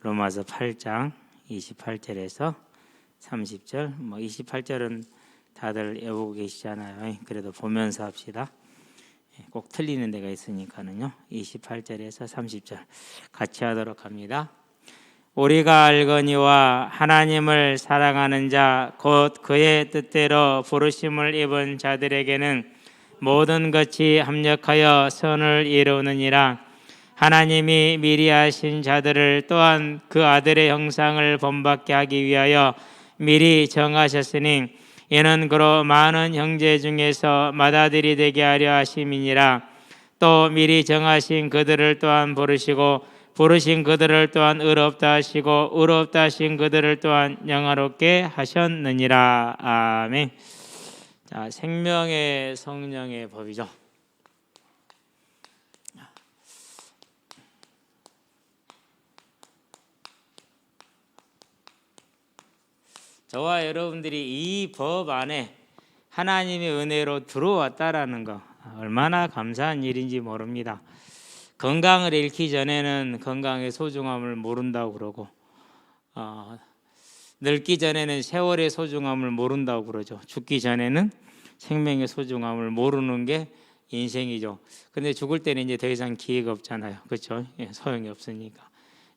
로마서 8장 28절에서 30절. 28절은 다들 외우고 계시잖아요. 그래도 보면서 합시다. 꼭 틀리는 데가 있으니까는요. 28절에서 30절 같이 하도록 합니다. 우리가 알거니와 하나님을 사랑하는 자 곧 그의 뜻대로 부르심을 입은 자들에게는 모든 것이 합력하여 선을 이루느니라. 하나님이 미리 하신 자들을 또한 그 아들의 형상을 본받게 하기 위하여 미리 정하셨으니 이는 그로 많은 형제 중에서 맏아들이 되게 하려 하심이니라. 또 미리 정하신 그들을 또한 부르시고 부르신 그들을 또한 의롭다 하시고 의롭다 하신 그들을 또한 영화롭게 하셨느니라. 아멘. 자, 생명의 성령의 법이죠. 저와 여러분들이 이 법 안에 하나님의 은혜로 들어왔다라는 거 얼마나 감사한 일인지 모릅니다. 건강을 잃기 전에는 건강의 소중함을 모른다고 그러고 늙기 전에는 세월의 소중함을 모른다고 그러죠. 죽기 전에는 생명의 소중함을 모르는 게 인생이죠. 근데 죽을 때는 이제 더 이상 기회가 없잖아요. 그렇죠? 소용이 없으니까.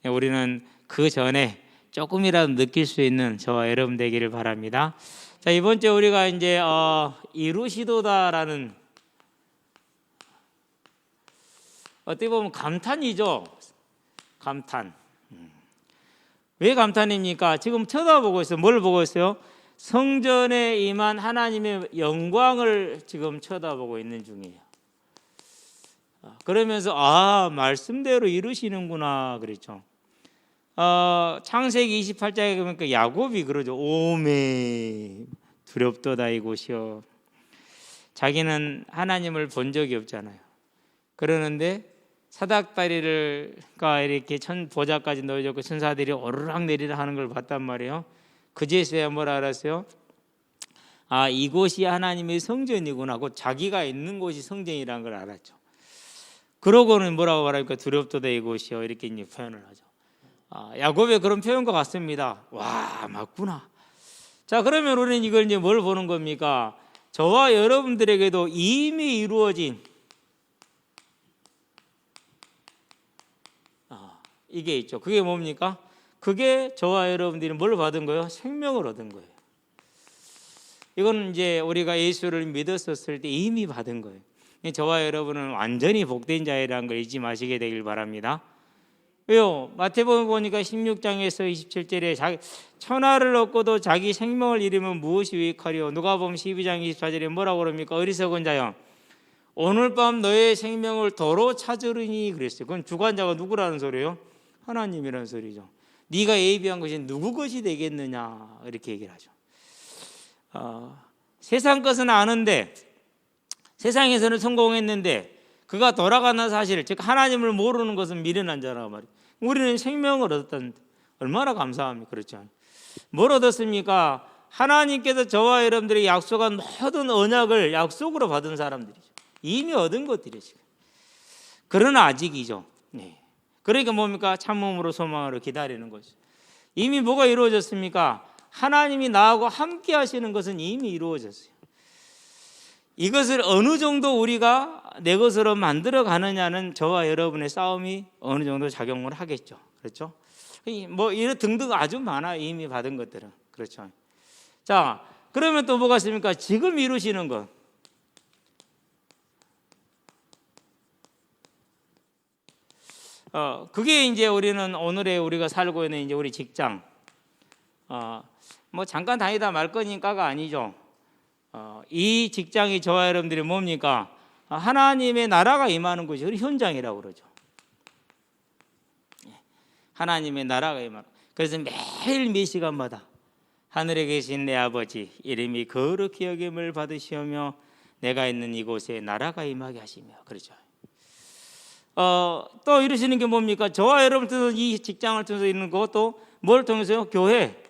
우리는 그 전에 조금이라도 느낄 수 있는 저와 여러분 되기를 바랍니다. 자, 이번 주에 우리가 이제 이루시도다라는 어떻게 보면 감탄이죠. 감탄. 왜 감탄입니까? 지금 쳐다보고 있어요. 뭘 보고 있어요? 성전에 임한 하나님의 영광을 지금 쳐다보고 있는 중이에요. 그러면서 말씀대로 이루시는구나 그랬죠. 창세기 28장에 보니까 야곱이 그러죠. 오메 두렵도다 이곳이여. 자기는 하나님을 본 적이 없잖아요. 그러는데 사닥다리를 이렇게 보좌까지 넣어줬고 천사들이 오르락 내리락 하는 걸 봤단 말이에요. 그제서야 뭘 알았어요? 이곳이 하나님의 성전이구나 하고 자기가 있는 곳이 성전이라는 걸 알았죠. 그러고는 뭐라고 말합니까? 두렵도다 이곳이여 이렇게 이제 표현을 하죠. 야곱의 그런 표현과 같습니다. 와, 맞구나. 자, 그러면 우리는 이걸 이제 뭘 보는 겁니까? 저와 여러분들에게도 이미 이루어진 이게 있죠. 그게 뭡니까? 그게 저와 여러분들이 뭘 받은 거예요? 생명을 얻은 거예요. 이건 이제 우리가 예수를 믿었었을 때 이미 받은 거예요. 저와 여러분은 완전히 복된 자이라는 걸 잊지 마시게 되길 바랍니다. 왜요? 마태복음 보니까 16장에서 27절에 천하를 얻고도 자기 생명을 잃으면 무엇이 유익하리요? 누가복음 12장 24절에 뭐라고 그럽니까? 어리석은 자여 오늘 밤 너의 생명을 도로 찾으리니 그랬어요. 그건 주관자가 누구라는 소리예요? 하나님이라는 소리죠. 네가 예비한 것이 누구 것이 되겠느냐 이렇게 얘기를 하죠. 세상 것은 아는데 세상에서는 성공했는데 그가 돌아가는 사실, 즉 하나님을 모르는 것은 미련한 자라고 말이에요. 우리는 생명을 얻었다는데 얼마나 감사합니까? 그렇죠? 뭘 얻었습니까? 하나님께서 저와 여러분들이 약속한 모든 언약을 약속으로 받은 사람들이죠. 이미 얻은 것들이죠. 그러나 아직이죠. 네. 그러니까 뭡니까? 참음으로 소망으로 기다리는 거죠. 이미 뭐가 이루어졌습니까? 하나님이 나하고 함께 하시는 것은 이미 이루어졌어요. 이것을 어느 정도 우리가 내 것으로 만들어 가느냐는 저와 여러분의 싸움이 어느 정도 작용을 하겠죠. 그렇죠? 이런 등등 아주 많아요. 이미 받은 것들은. 그렇죠. 자, 그러면 또 뭐가 있습니까? 지금 이루시는 것. 그게 이제 우리는 오늘의 우리가 살고 있는 이제 우리 직장. 잠깐 다니다 말 거니까가 아니죠. 이 직장이 저와 여러분들이 뭡니까? 하나님의 나라가 임하는 곳이 현장이라고 그러죠. 하나님의 나라가 임하는. 그래서 매일 몇 시간마다 하늘에 계신 내 아버지 이름이 거룩히 여김을 받으시오며 내가 있는 이곳에 나라가 임하게 하시며 그러죠. 또 이루시는 게 뭡니까? 저와 여러분 통해서 이 직장을 통해서 이루는 것도 뭘 통해서요? 교회.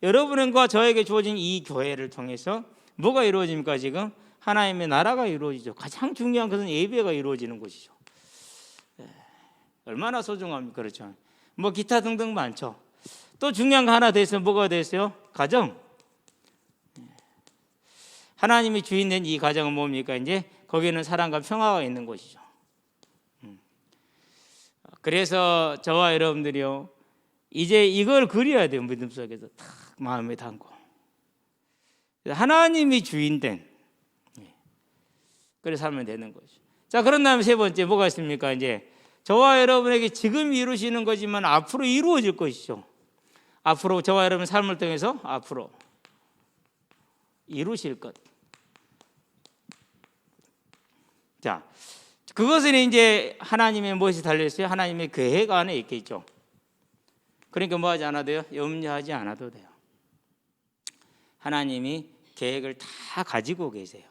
여러분과 저에게 주어진 이 교회를 통해서 뭐가 이루어집니까? 지금 하나님의 나라가 이루어지죠. 가장 중요한 것은 예배가 이루어지는 것이죠. 얼마나 소중합니까? 그렇죠. 뭐 기타 등등 많죠. 또 중요한 거 하나 더 있어요. 뭐가 더 있어요? 가정. 하나님이 주인된 이 가정은 뭡니까? 이제 거기는 사랑과 평화가 있는 곳이죠. 그래서 저와 여러분들이요, 이제 이걸 그려야 돼요. 믿음 속에서 탁 마음에 담고 하나님이 주인된, 그래 살면 되는 거죠. 자, 그런 다음에 세 번째 뭐가 있습니까? 이제 저와 여러분에게 지금 이루시는 거지만 앞으로 이루어질 것이죠. 앞으로 저와 여러분 삶을 통해서 앞으로 이루실 것. 자, 그것은 이제 하나님의 무엇이 달려있어요? 하나님의 계획 안에 있겠죠. 그러니까 뭐 하지 않아도 돼요? 염려하지 않아도 돼요. 하나님이 계획을 다 가지고 계세요.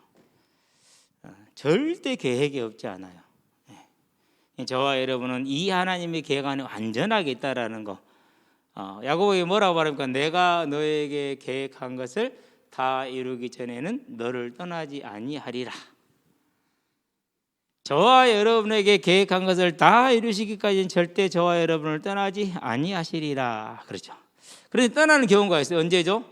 절대 계획이 없지 않아요. 저와 여러분은 이 하나님의 계획 안에 완전하게 있다라는 거. 야고보에 뭐라고 말합니까? 내가 너에게 계획한 것을 다 이루기 전에는 너를 떠나지 아니하리라. 저와 여러분에게 계획한 것을 다 이루시기까지는 절대 저와 여러분을 떠나지 아니하시리라. 그렇죠. 그런데 떠나는 경우가 있어요. 언제죠?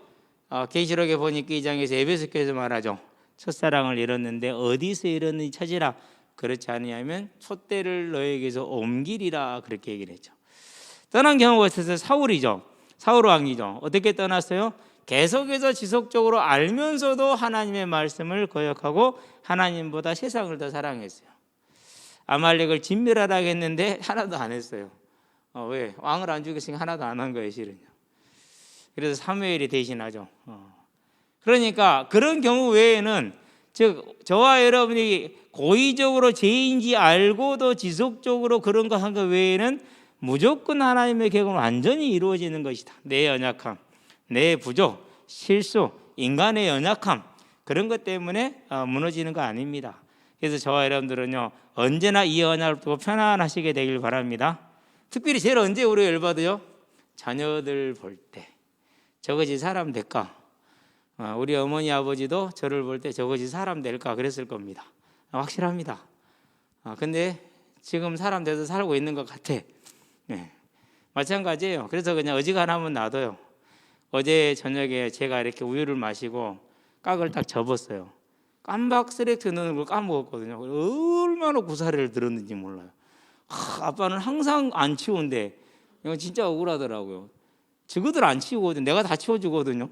계시록에 보니까 2장에서 에베소서에서 말하죠. 첫사랑을 잃었는데 어디서 잃었는지 찾으라. 그렇지 않으면 촛대를 너에게서 옮기리라. 그렇게 얘기를 했죠. 떠난 경우가 있어서 사울이죠. 사울 왕이죠. 어떻게 떠났어요? 계속해서 지속적으로 알면서도 하나님의 말씀을 거역하고 하나님보다 세상을 더 사랑했어요. 아말렉을 진멸하라고 했는데 하나도 안 했어요. 왜? 왕을 안 죽였으니까 하나도 안 한 거예요, 실은요. 그래서 사무엘이 대신하죠. 그러니까 그런 경우 외에는, 즉 저와 여러분이 고의적으로 죄인지 알고도 지속적으로 그런 거 한 거 외에는 무조건 하나님의 계획은 완전히 이루어지는 것이다. 내 연약함, 내 부족, 실수, 인간의 연약함, 그런 것 때문에 무너지는 거 아닙니다. 그래서 저와 여러분들은요, 언제나 이 언약을 두고 편안하시게 되길 바랍니다. 특별히 제일 언제 우리가 열받아요? 자녀들 볼 때. 저것이 사람 될까? 우리 어머니 아버지도 저를 볼 때 저것이 사람 될까 그랬을 겁니다. 확실합니다. 근데 지금 사람 돼서 살고 있는 것 같아. 네. 마찬가지예요. 그래서 그냥 어지간하면 놔둬요. 어제 저녁에 제가 이렇게 우유를 마시고 깍을 딱 접었어요. 깜박스레트 넣는 걸 까먹었거든요. 얼마나 구사리를 들었는지 몰라요. 아빠는 항상 안 치운데 이건 진짜 억울하더라고요. 저거들 안 치우거든요. 내가 다 치워주거든요.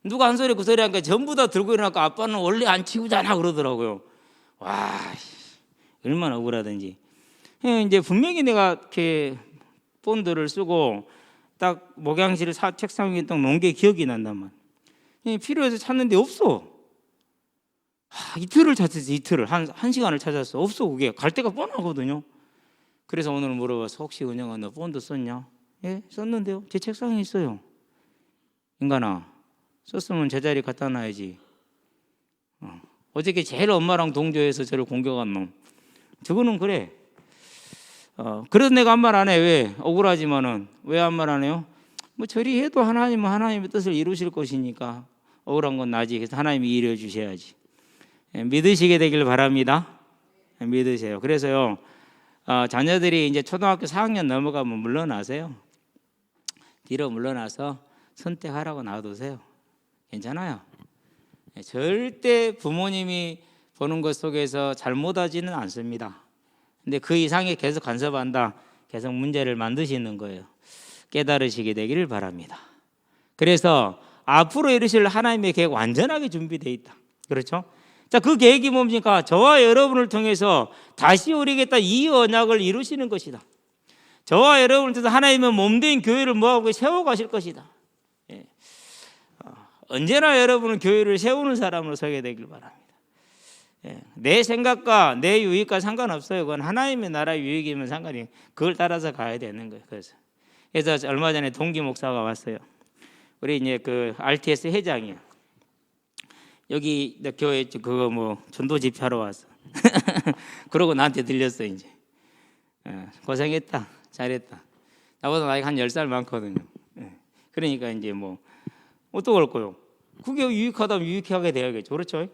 누가 한 소리 그 소리 하니까 전부 다 들고 일어나니까 아빠는 원래 안 치우잖아 그러더라고요. 와, 얼마나 억울하든지. 이제 분명히 내가 이렇게 본드를 쓰고 딱 목양실을 책상 위에 딱 놓은 게 기억이 난단 말이야. 필요해서 찾는데 없어. 이틀을 찾았어. 이틀을 한 시간을 찾았어. 없어. 그게 갈 데가 뻔하거든요. 그래서 오늘 물어봐서 혹시 은영아 너 본드 썼냐? 예, 썼는데요. 제 책상에 있어요. 인간아, 썼으면 제자리 갖다 놔야지. 어저께 제일 엄마랑 동조해서 저를 공격한 놈. 저거는 그래. 그래서 내가 한 말 안 해. 왜? 억울하지만은 왜 한 말 안 해요? 뭐 저리 해도 하나님은 하나님의 뜻을 이루실 것이니까 억울한 건 나지. 그래서 하나님이 이루어 주셔야지. 믿으시게 되길 바랍니다. 믿으세요. 그래서요, 자녀들이 이제 초등학교 4학년 넘어가면 물러나세요. 뒤로 물러나서 선택하라고 놔두세요. 괜찮아요. 절대 부모님이 보는 것 속에서 잘못하지는 않습니다. 근데 그 이상에 계속 간섭한다, 계속 문제를 만드시는 거예요. 깨달으시게 되기를 바랍니다. 그래서 앞으로 이루실 하나님의 계획 완전하게 준비되어 있다. 그렇죠? 자, 그 계획이 뭡니까? 저와 여러분을 통해서 다시 우리에게 이 언약을 이루시는 것이다. 저와 여러분을 통해서 하나님은 몸된 교회를 모아서 세워가실 것이다. 예. 언제나 여러분은 교회를 세우는 사람으로 서게 되길 바랍니다. 예. 내 생각과 내 유익과 상관없어요. 그건 하나님의 나라의 유익이면 상관이, 그걸 따라서 가야 되는 거예요. 그래서 얼마 전에 동기 목사가 왔어요. 우리 이제 그 RTS 회장이에요. 여기 교회 그거 뭐 전도 집회하러 왔어. 그러고 나한테 들렸어 이제. 고생했다, 잘했다. 나보다 나이가 한 10살 많거든요. 그러니까 이제 뭐 어떡할 거요? 그게 유익하다면 유익하게 돼야겠죠, 그렇죠?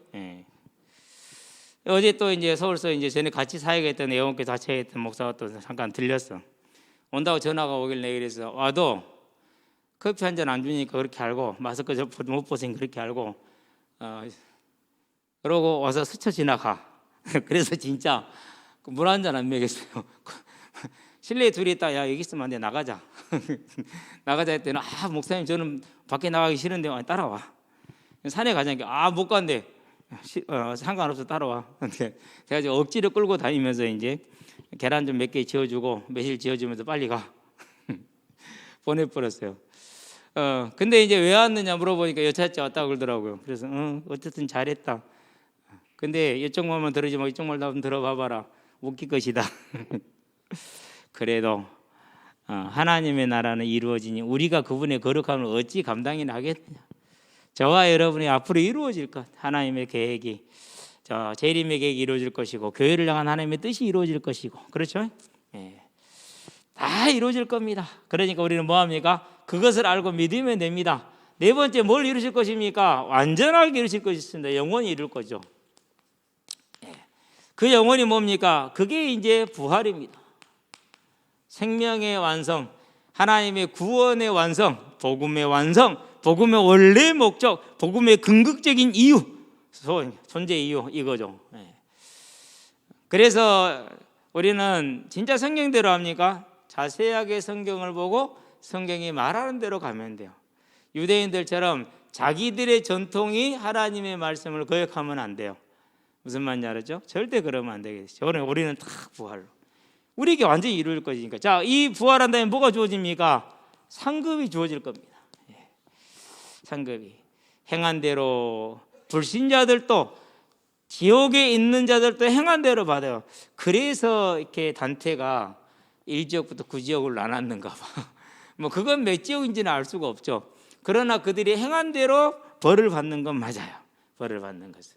어제 또 이제 서울서 이제 전에 같이 사역했던 애원께 자체했던 목사가 또 잠깐 들렸어. 온다고 전화가 오길래 그래서 와도 커피 한 잔 안 주니까 그렇게 알고 마스크 못 벗으니 그렇게 알고 그러고 와서 스쳐 지나가. 그래서 진짜 물 한 잔 안 먹였어요. 실내에 둘이 있다. 야, 여기 있으면 안 돼. 나가자. 나가자 했더니 목사님 저는 밖에 나가기 싫은데 따라와. 산에 가자니까 못 간대. 상관없어 따라와. 제가 이제 억지로 끌고 다니면서 이제 계란 좀 몇 개 지어주고 매실 지어주면서 빨리 가. 보내버렸어요. 근데 이제 왜 왔느냐 물어보니까 여차저차 왔다고 그러더라고요. 그래서 어쨌든 잘했다. 근데 이쪽 말만 들으지 마. 이쪽 말도 한번 들어봐봐라. 웃길 것이다. 그래도 하나님의 나라는 이루어지니 우리가 그분의 거룩함을 어찌 감당이나 하겠느냐. 저와 여러분이 앞으로 이루어질 것, 하나님의 계획이, 재림의 계획이 이루어질 것이고 교회를 향한 하나님의 뜻이 이루어질 것이고, 그렇죠? 예. 다 이루어질 겁니다. 그러니까 우리는 뭐합니까? 그것을 알고 믿으면 됩니다. 네 번째 뭘 이루실 것입니까? 완전하게 이루실 것이 있습니다. 영원히 이룰 거죠. 예. 그 영원이 뭡니까? 그게 이제 부활입니다. 생명의 완성, 하나님의 구원의 완성, 복음의 완성, 복음의 원래 목적, 복음의 궁극적인 이유, 존재 이유 이거죠. 그래서 우리는 진짜 성경대로 합니까? 자세하게 성경을 보고 성경이 말하는 대로 가면 돼요. 유대인들처럼 자기들의 전통이 하나님의 말씀을 거역하면 안 돼요. 무슨 말인지 알았죠? 절대 그러면 안 되겠죠. 우리는 다 부활로 우리에게 완전히 이룰 것이니까. 자, 이 부활한다면 뭐가 주어집니까? 상급이 주어질 겁니다. 상급이. 행한 대로 불신자들도 지옥에 있는 자들도 행한 대로 받아요. 그래서 이렇게 단테가 1지역부터 9지역을 나눴는가 봐. 뭐 그건 몇 지역인지는 알 수가 없죠. 그러나 그들이 행한 대로 벌을 받는 건 맞아요. 벌을 받는 것은.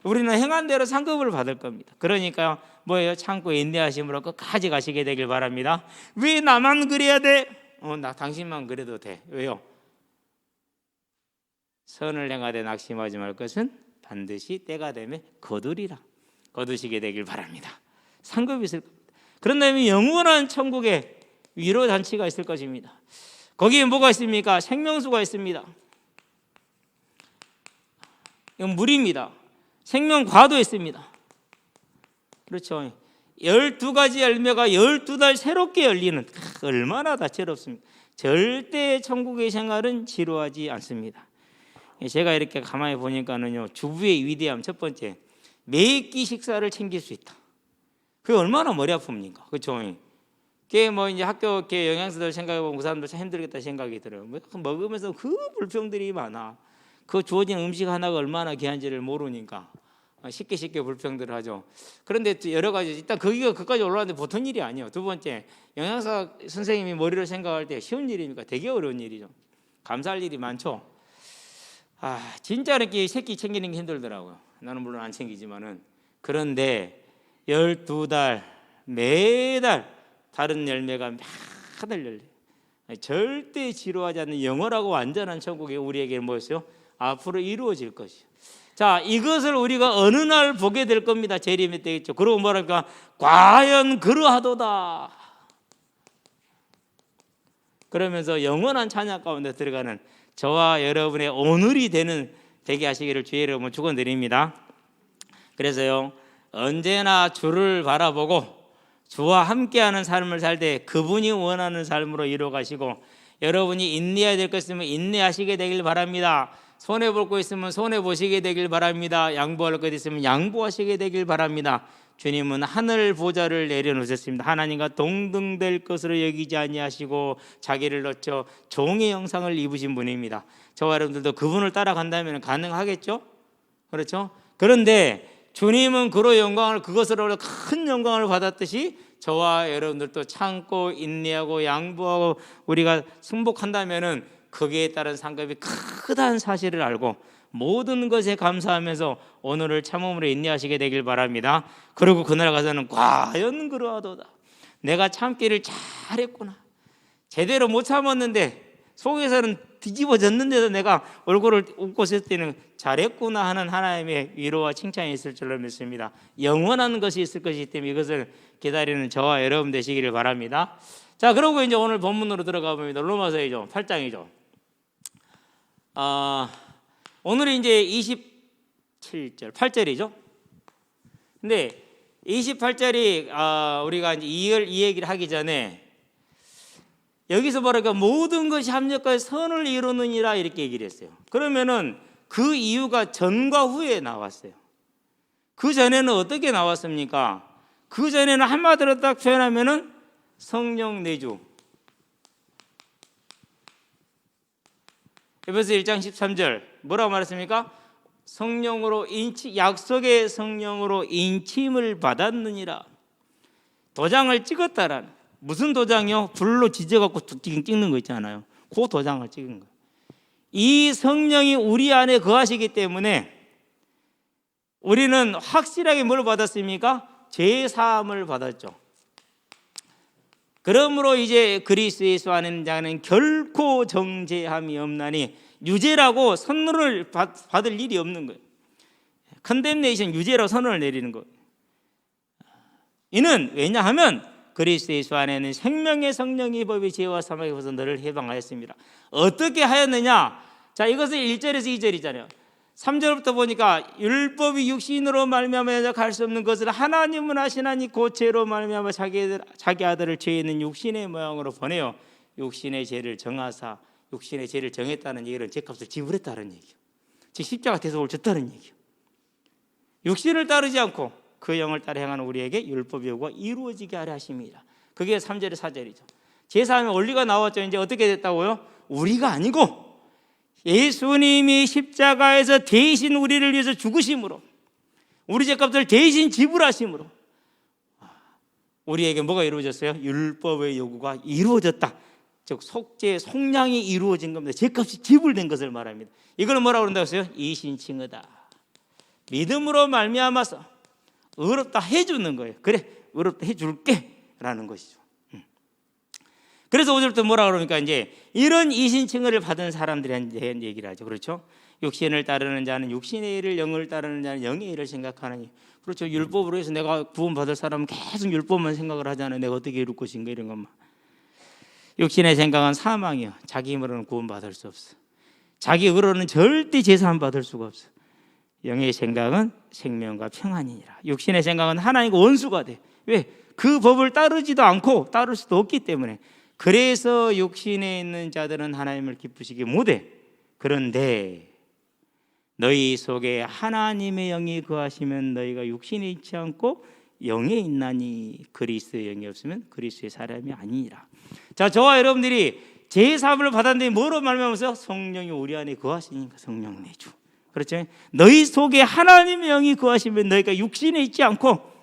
우리는 행한 대로 상급을 받을 겁니다. 그러니까 뭐예요? 참고 인내하심으로 끝까지 가시게 되길 바랍니다. 왜 나만 그래야 돼? 당신만 그래도 돼. 왜요? 선을 행하되 낙심하지 말 것은 반드시 때가 되면 거두리라. 거두시게 되길 바랍니다. 상급이 있을 겁니다. 그런 다음에 영원한 천국에 위로 잔치가 있을 것입니다. 거기에 뭐가 있습니까? 생명수가 있습니다. 이건 물입니다. 생명과도 있습니다. 그렇죠. 12가지 열매가 12달 새롭게 열리는, 얼마나 다채롭습니까? 절대 천국의 생활은 지루하지 않습니다. 제가 이렇게 가만히 보니까는요, 주부의 위대함 첫 번째, 매끼 식사를 챙길 수 있다. 그게 얼마나 머리 아픕니까? 그렇죠. 그게 뭐 이제 학교 이렇게 영양사들 생각해 보면 그 사람들 참 힘들겠다 생각이 들어요. 먹으면서 그 불평들이 많아. 그 주어진 음식 하나가 얼마나 귀한지를 모르니까 쉽게 불평들을 하죠. 그런데 또 여러 가지, 일단 거기가 그까지 올라왔는데 보통 일이 아니에요. 두 번째, 영양사 선생님이 머리를 생각할 때 쉬운 일입니까? 되게 어려운 일이죠. 감사할 일이 많죠. 진짜 이렇게 새끼 챙기는 게 힘들더라고요. 나는 물론 안 챙기지만은. 그런데 12달 매달 다른 열매가 매달 열려요. 절대 지루하지 않는 영원하고 완전한 천국이 우리에게 뭐였어요? 앞으로 이루어질 것이요. 자, 이것을 우리가 어느 날 보게 될 겁니다. 재림의 때겠죠. 그러고 뭐랄까? 과연 그러하도다. 그러면서 영원한 찬양 가운데 들어가는 저와 여러분의 오늘이 되게 하시기를 주의 이름으로 축원드립니다. 그래서요, 언제나 주를 바라보고 주와 함께하는 삶을 살 때 그분이 원하는 삶으로 이루어가시고, 여러분이 인내해야 될 것 있으면 인내하시게 되길 바랍니다. 손해볼 거 있으면 손해보시게 되길 바랍니다. 양보할 것 있으면 양보하시게 되길 바랍니다. 주님은 하늘 보좌를 내려놓으셨습니다. 하나님과 동등될 것으로 여기지 아니하시고 자기를 낮춰 종의 형상을 입으신 분입니다. 저와 여러분들도 그분을 따라간다면 가능하겠죠? 그렇죠? 그런데 주님은 그로 영광을, 그것으로 큰 영광을 받았듯이 저와 여러분들도 참고 인내하고 양보하고 우리가 승복한다면은 거기에 따른 상급이 크다는 사실을 알고 모든 것에 감사하면서 오늘을 참음으로 인내하시게 되길 바랍니다. 그리고 그날 가서는 과연 그러하도다. 내가 참기를 잘했구나. 제대로 못 참았는데 속에서는 뒤집어졌는데도 내가 얼굴을 웃고 있을 때는 잘했구나 하는 하나님의 위로와 칭찬이 있을 줄로 믿습니다. 영원한 것이 있을 것이기 때문에 이것을 기다리는 저와 여러분 되시기를 바랍니다. 자, 그러고 이제 오늘 본문으로 들어가 봅니다. 로마서이죠. 8장이죠. 오늘은 이제 27절, 8절이죠. 근데 28절이 우리가 이제 이 얘기를 하기 전에 여기서 뭐랄까 모든 것이 합력하여 선을 이루느니라 이렇게 얘기를 했어요. 그러면은 그 이유가 전과 후에 나왔어요. 그 전에는 어떻게 나왔습니까? 그 전에는 한마디로 딱 표현하면은 성령 내주. 에베소 1장 13절 뭐라고 말했습니까? 성령으로 약속의 성령으로 인침을 받았느니라. 도장을 찍었다라는. 무슨 도장이요? 불로 지져갖고 찍는 거 있잖아요. 그 도장을 찍은 거예요. 이 성령이 우리 안에 거하시기 때문에 우리는 확실하게 뭘 받았습니까? 죄 사함을 받았죠. 그러므로 이제 그리스도 예수 안에 있는 자는 결코 정죄함이 없나니, 유죄라고 선언을 받을 일이 없는 거예요. 컨뎀네이션, 유죄라고 선언을 내리는 거예요. 이는 왜냐하면 그리스도 예수 안에는 생명의 성령이 법의 죄와 사망의 벗어 너를 해방하였습니다. 어떻게 하였느냐? 자, 이것은 1절에서 2절이잖아요. 3절부터 보니까 율법이 육신으로 말미암아 갈 수 없는 것을 하나님은 하시나니 곧 죄로 말미암아 자기 아들을 죄 있는 육신의 모양으로 보내어 육신의 죄를 정하사, 육신의 죄를 정했다는 얘기는 죄값을 지불했다는 얘기예요. 즉 십자가 대속을 줬다는 얘기예요. 육신을 따르지 않고 그 영을 따라 행하는 우리에게 율법의 요구가 이루어지게 하려 하십니다. 그게 3절에 4절이죠. 제사함의 원리가 나왔죠. 이제 어떻게 됐다고요? 우리가 아니고 예수님이 십자가에서 대신 우리를 위해서 죽으심으로, 우리 죄값을 대신 지불하심으로 우리에게 뭐가 이루어졌어요? 율법의 요구가 이루어졌다. 즉 속죄, 속량이 이루어진 겁니다. 죄값이 지불된 것을 말합니다. 이걸 뭐라고 그런다고 했어요? 이신칭의다. 믿음으로 말미암아서 의롭다 해주는 거예요. 그래, 의롭다 해줄게 라는 것이죠. 그래서 5절부터 뭐라 그러니까 이제 이런 이신칭의를 받은 사람들에 대한 얘기를 하죠. 그렇죠? 육신을 따르는 자는 육신의 일을, 영을 따르는 자는 영의 일을 생각하느니. 그렇죠. 율법으로 해서 내가 구원받을 사람은 계속 율법만 생각을 하잖아요. 내가 어떻게 이룰 것인가 이런 것만. 육신의 생각은 사망이요. 자기 힘으로는 구원받을 수 없어. 자기 의로는 절대 제사함 받을 수가 없어. 영의 생각은 생명과 평안이니라. 육신의 생각은 하나님과 원수가 돼. 왜? 그 법을 따르지도 않고 따를 수도 없기 때문에. 그래서 육신에 있는 자들은 하나님을 기쁘시게 못해. 그런데 너희 속에 하나님의 영이 거하시면 너희가 육신에 있지 않고 영에 있나니 그리스도의 영이 없으면 그리스도의 사람이 아니니라. 자, 저와 여러분들이 제사함을 받았는데 뭐로 말미암아서? 성령이 우리 안에 거하시니까 성령 내주. 그렇죠? 너희 속에 하나님의 영이 거하시면 너희가 육신에 있지 않고,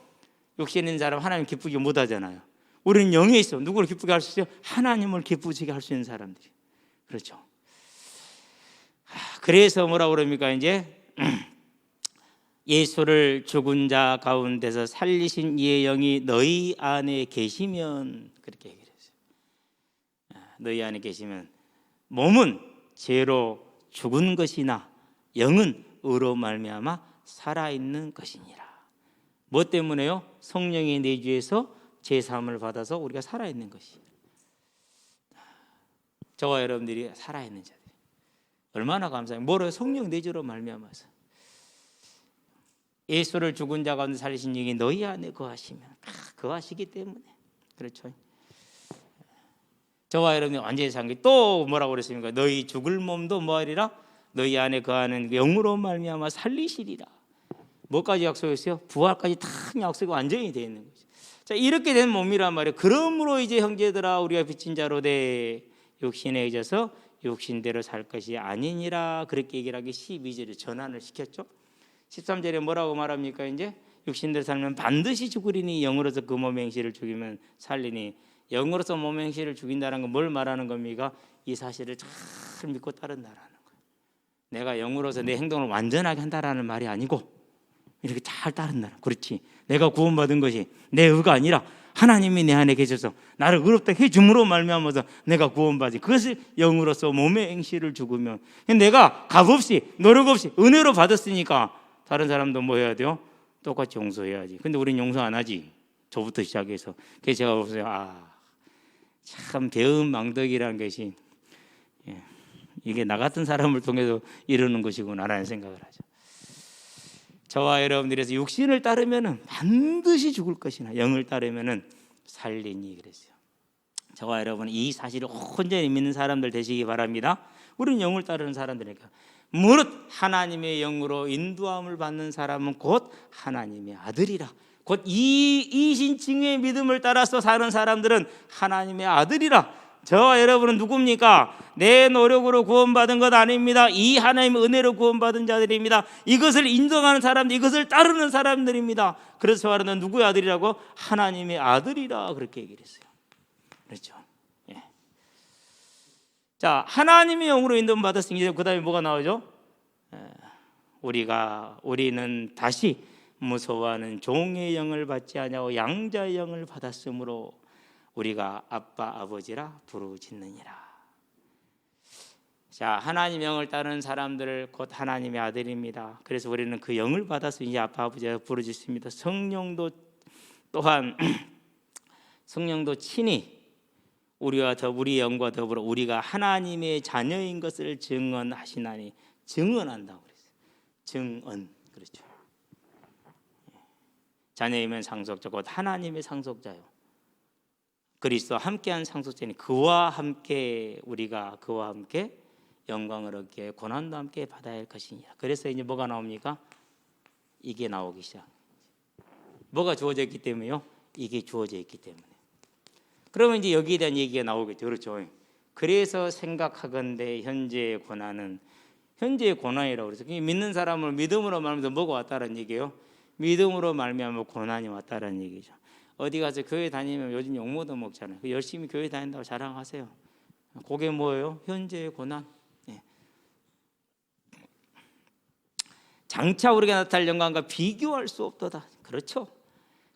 육신에 있는 사람 하나님 기쁘게 못하잖아요. 우리는 영에 있어. 누구를 기쁘게 할 수 있어요? 하나님을 기쁘시게 할 수 있는 사람들이. 그렇죠? 그래서 뭐라고 그럽니까? 이제 예수를 죽은 자 가운데서 살리신 이의 영이 너희 안에 계시면, 그렇게 얘기를 했어요. 너희 안에 계시면 몸은 죄로 죽은 것이나 영은 의로 말미암아 살아있는 것이니라. 뭐 때문에요? 성령의 내주에서 제사함을 받아서 우리가 살아있는 것이. 저와 여러분들이 살아있는 자들 얼마나 감사해요. 뭐로? 성령 내주로 말미암아서. 예수를 죽은 자 가운데 살리신 영이 너희 안에 거하시면, 거하시기 때문에. 그렇죠? 저와 여러분이 완전히 산 게 또 뭐라고 그랬습니까? 너희 죽을 몸도 뭐하리라? 너희 안에 거하는 영으로 말미암아 살리시리라. 뭐까지 약속했어요? 부활까지 다 약속이 완전히 되어 있는 거죠. 자, 이렇게 된 몸이란 말이에요. 그러므로 이제 형제들아 우리가 빚진 자로 돼 육신에 의해서 육신대로 살 것이 아니니라. 그렇게 얘기를 하기 12절에 전환을 시켰죠. 13절에 뭐라고 말합니까? 이제 육신대로 살면 반드시 죽으리니 영으로서 그 몸의 행실을 죽이면 살리니. 영으로서 몸의 행실을 죽인다는 건 뭘 말하는 겁니까? 이 사실을 잘 믿고 따른다라는 거예요. 내가 영으로서 내 행동을 완전하게 한다라는 말이 아니고 이렇게 잘 따른다는. 그렇지. 내가 구원받은 것이 내 의가 아니라 하나님이 내 안에 계셔서 나를 의롭다 해줌으로 말미암아서 내가 구원받지. 그것을 영으로서 몸의 행실을 죽으면, 내가 값없이 노력 없이 은혜로 받았으니까 다른 사람도 뭐 해야 돼요? 똑같이 용서해야지. 근데 우린 용서 안 하지. 저부터 시작해서. 그래서 제가 보세요. 참 배은망덕이라는 것이 이게 나 같은 사람을 통해서 이루는 것이구나라는 생각을 하죠. 저와 여러분들에서 육신을 따르면은 반드시 죽을 것이나 영을 따르면은 살리니 그랬어요. 저와 여러분 이 사실을 온전히 믿는 사람들 되시기 바랍니다. 우리는 영을 따르는 사람들이니까. 무릇 하나님의 영으로 인도함을 받는 사람은 곧 하나님의 아들이라. 곧 이 신칭의 믿음을 따라서 사는 사람들은 하나님의 아들이라. 저와 여러분은 누굽니까? 내 노력으로 구원받은 것 아닙니다. 이 하나님의 은혜로 구원받은 자들입니다. 이것을 인정하는 사람들, 이것을 따르는 사람들입니다. 그래서 저와는 누구의 아들이라고? 하나님의 아들이라 그렇게 얘기를 했어요. 그렇죠. 예. 자, 하나님의 영으로 인도를 받았으니 이제 그다음에 뭐가 나오죠? 우리는 다시 무서워하는 종의 영을 받지 아니하고 양자의 영을 받았으므로 우리가 아빠 아버지라 부르짖느니라. 자, 하나님의 영을 따르는 사람들 곧 하나님의 아들입니다. 그래서 우리는 그 영을 받아서 이제 아빠 아버지라 부르짖습니다. 성령도 또한 성령도 친히 우리와 우리 영과 더불어 우리가 하나님의 자녀인 것을 증언하시나니. 증언한다고 그랬어요. 증언. 그렇죠. 자녀이면 상속자 곧 하나님의 상속자요. 그리스도와 함께한 상속자니 그와 함께 우리가 그와 함께 영광을 얻게 고난도 함께 받아야 할 것이니라. 그래서 이제 뭐가 나옵니까? 이게 나오기 시작. 뭐가 주어져 있기 때문에요? 이게 주어져 있기 때문에. 그러면 이제 여기에 대한 얘기가 나오겠죠. 그렇죠. 그래서 생각하건대 현재의 고난은 현재의 고난이라고 그래서 믿는 사람을 믿음으로 말하면서 뭐가 왔다는 얘기예요? 믿음으로 말미암아 고난이 왔다는 얘기죠. 어디 가서 교회 다니면 요즘 욕 먹잖아요. 열심히 교회 다닌다고 자랑하세요. 그게 뭐예요? 현재의 고난. 네. 장차 우리가 나타날 영광과 비교할 수 없도다. 그렇죠.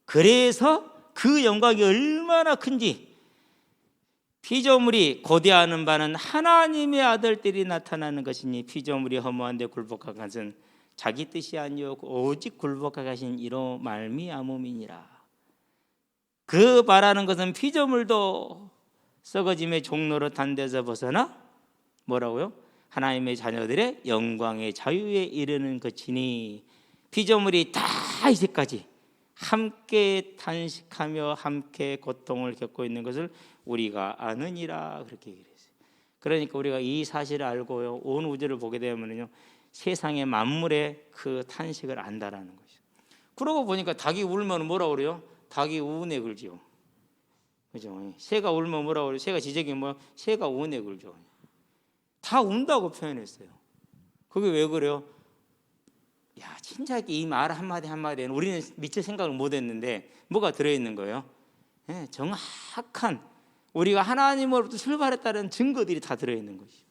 그래서 그 영광이 얼마나 큰지 피조물이 고대하는 바는 하나님의 아들들이 나타나는 것이니 피조물이 허무한데 굴복한 것은 자기 뜻이 아니요 오직 굴복하게 하신 이로 말미암음이니라. 그 말하는 것은 피조물도 썩어짐의 종로로 단 데서 벗어나 뭐라고요? 하나님의 자녀들의 영광의 자유에 이르는 것이니 피조물이 다 이제까지 함께 탄식하며 함께 고통을 겪고 있는 것을 우리가 아느니라 그렇게 얘기를 했어요. 그러니까 우리가 이 사실을 알고요 온 우주를 보게 되면요 세상의 만물의 그 탄식을 안다라는 것이죠. 그러고 보니까 닭이 울면 뭐라 그래요? 닭이 우네 굴지요. 그죠? 새가 울면 뭐라 그래요? 새가 지적이 뭐 새가 우네 굴죠. 다 운다고 표현했어요. 그게 왜 그래요? 야, 진짜 이 말 한마디 한마디에는 우리는 미처 생각을 못했는데 뭐가 들어있는 거예요? 네, 정확한 우리가 하나님으로부터 출발했다는 증거들이 다 들어있는 것이죠.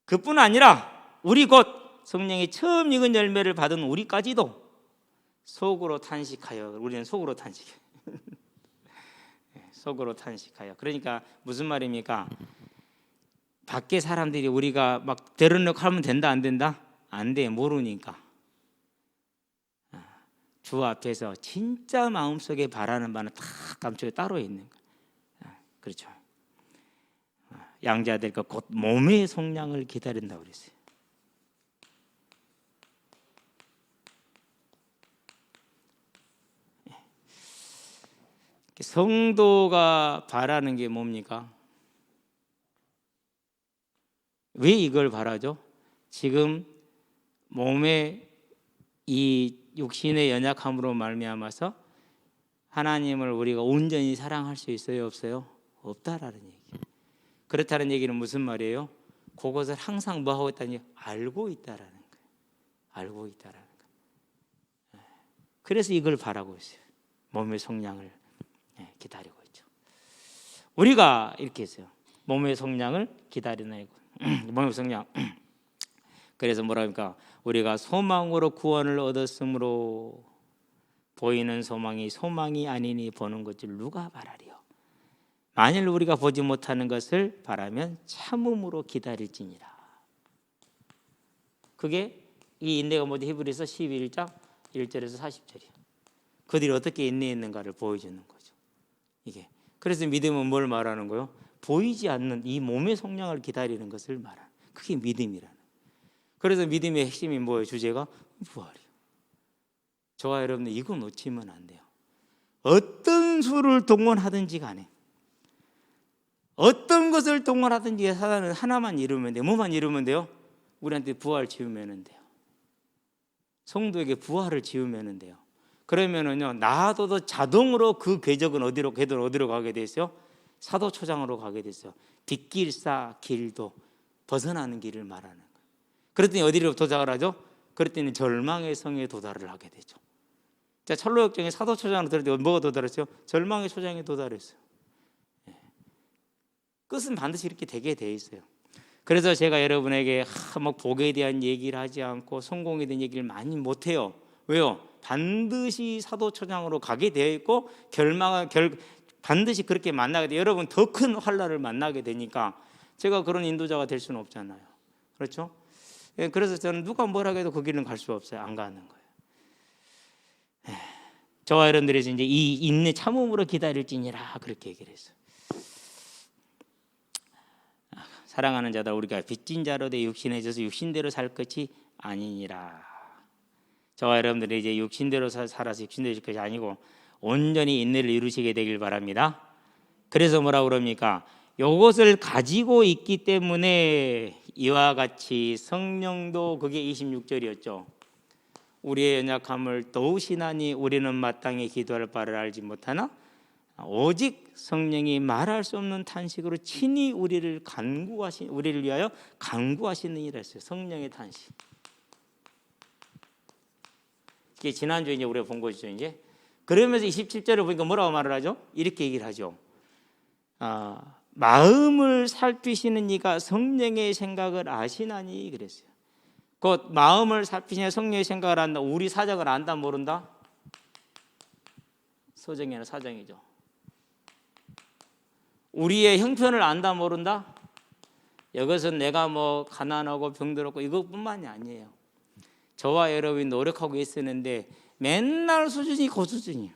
그뿐 아니라 우리 곧 성령이 처음 익은 열매를 받은 우리까지도 속으로 탄식하여 우리는 속으로 탄식해요. 속으로 탄식하여. 그러니까 무슨 말입니까? 밖에 사람들이 우리가 막 대른력 하면 된다 안 된다? 안 돼. 모르니까. 주 앞에서 진짜 마음속에 바라는 바는 다 감추고 따로 있는 거예요. 그렇죠. 양자들과 곧 몸의 속량을 기다린다고 그랬어요. 성도가 바라는 게 뭡니까? 왜 이걸 바라죠? 지금 몸의 이 육신의 연약함으로 말미암아서 하나님을 우리가 온전히 사랑할 수 있어요? 없어요? 없다라는 얘기. 그렇다는 얘기는 무슨 말이에요? 그것을 항상 뭐 하고 있다니? 알고 있다라는 거예요. 알고 있다라는 거예요. 그래서 이걸 바라고 있어요. 몸의 속량을 기다리고 있죠. 우리가 이렇게 했어요. 몸의 속량을 기다리는 몸의 속량. 그래서 뭐랍니까? 우리가 소망으로 구원을 얻었으므로 보이는 소망이 아니니 보는 것을 누가 바라리요? 만일 우리가 보지 못하는 것을 바라면 참음으로 기다릴지니라. 그게 이 인내가 뭐지? 히브리서 11장 1절에서 40절이에요. 그들이 어떻게 인내했는가를 보여주는 거죠. 이게 그래서 믿음은 뭘 말하는 거요? 보이지 않는 이 몸의 성량을 기다리는 것을 말하는, 그게 믿음이라는. 그래서 믿음의 핵심이 뭐예요? 주제가 부활이요. 저와 여러분들 이거 놓치면 안 돼요. 어떤 수를 동원하든지 간에, 어떤 것을 동원하든지 사단은 하나만 이루면 돼요. 뭐만 이루면 돼요? 우리한테 부활 지으면 돼요. 성도에게 부활을 지으면 돼요. 그러면은요, 놔둬도 자동으로 그 궤적은 어디로 가게 됐어요? 사도초장으로 가게 됐어요. 빗길사 길도, 벗어나는 길을 말하는 거예요. 그랬더니 어디로 도착을 하죠? 그랬더니 절망의 성에 도달을 하게 되죠. 자, 철로역정에 사도초장으로 들었더니 뭐가 도달했어요? 절망의 초장에 도달했어요. 끝은 반드시 이렇게 되게 돼 있어요. 그래서 제가 여러분에게 막 복에 대한 얘기를 하지 않고 성공에 대한 얘기를 많이 못해요. 왜요? 반드시 사도초장으로 가게 되어 있고 반드시 그렇게 만나게 돼요. 여러분 더 큰 환난을 만나게 되니까 제가 그런 인도자가 될 수는 없잖아요. 그렇죠? 그래서 저는 누가 뭐라고 해도 그 길은 갈 수 없어요. 안 가는 거예요. 저와 여러분들이 이제 이 인내 참음으로 기다릴지니라 그렇게 얘기를 했어요. 사랑하는 자들, 우리가 빚진 자로 돼 육신에 져서 육신대로 살 것이 아니니라. 저와 여러분들이 이제 육신대로 살아서 육신대로 살 것이 아니고 온전히 인내를 이루시게 되길 바랍니다. 그래서 뭐라고 그럽니까? 이것을 가지고 있기 때문에 이와 같이 성령도, 그게 26절이었죠. 우리의 연약함을 더우시나니 우리는 마땅히 기도할 바를 알지 못하나 오직 성령이 말할 수 없는 탄식으로 친히 우리를 위하여 간구하시느니라 했어요. 성령의 탄식. 이게 지난주에 이제 우리가 본 것이죠. 이제 그러면서 27절을 보니까 뭐라고 말을 하죠? 이렇게 얘기를 하죠. 마음을 살피시는 이가 성령의 생각을 아시나니 그랬어요. 곧 마음을 살피시는 성령의 생각을 안다. 우리 사정을 안다 모른다? 서정이 아니라 사정이죠. 우리의 형편을 안다 모른다? 이것은 내가 뭐 가난하고 병들었고 이것뿐만이 아니에요. 저와 여러분이 노력하고 있었는데 맨날 수준이 고수준이에요.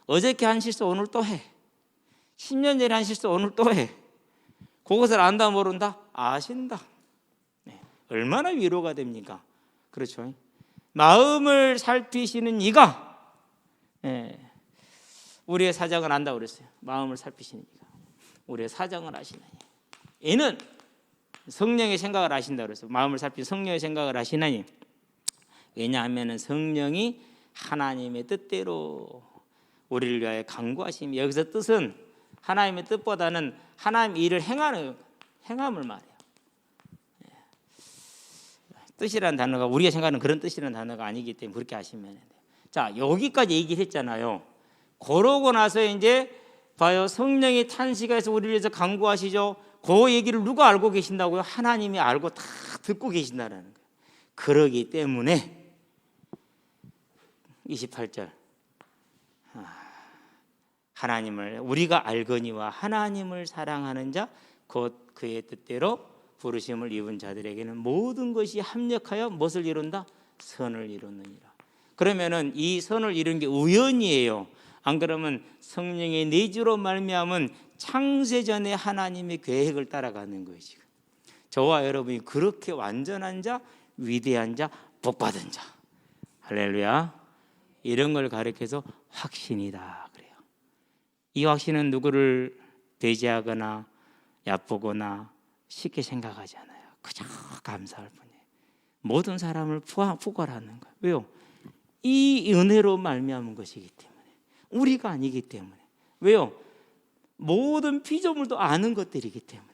어저께 한 실수 오늘 또 해. 10년 전에 한 실수 오늘 또 해. 그것을 안다 모른다? 아신다. 네. 얼마나 위로가 됩니까? 그렇죠. 마음을 살피시는 이가, 네. 우리의 사정을 안다고 그랬어요. 마음을 살피시는 이가 우리의 사정을 아시나니. 이는 성령의 생각을 아신다고 그랬어요. 마음을 살피시 성령의 생각을 아시나니. 왜냐하면 성령이 하나님의 뜻대로 우리를 위하여 간구하심이, 여기서 뜻은 하나님의 뜻보다는 하나님 일을 행함을 말해요. 뜻이라는 단어가 우리가 생각하는 그런 뜻이라는 단어가 아니기 때문에 그렇게 하시면 돼요. 자, 여기까지 얘기를 했잖아요. 그러고 나서 이제 봐요. 성령이 탄식해서 우리를 위해서 간구하시죠. 그 얘기를 누가 알고 계신다고요? 하나님이 알고 다 듣고 계신다는 거예요. 그러기 때문에 28절 하나님을 우리가 알거니와 하나님을 사랑하는 자 곧 그의 뜻대로 부르심을 입은 자들에게는 모든 것이 합력하여 무엇을 이룬다? 선을 이루느니라. 그러면은 이 선을 이룬 게 우연이에요. 안 그러면 성령의 내주로 말미암은 창세전에 하나님의 계획을 따라가는 거예요. 지금 저와 여러분이 그렇게 완전한 자, 위대한 자, 복받은 자, 할렐루야, 이런 걸 가리켜서 확신이다 그래요. 이 확신은 누구를 배제하거나 얕보거나 쉽게 생각하지 않아요. 그저 감사할 뿐이에요. 모든 사람을 부활하는 거예요. 왜요? 이 은혜로 말미암은 것이기 때문에, 우리가 아니기 때문에. 왜요? 모든 피조물도 아는 것들이기 때문에.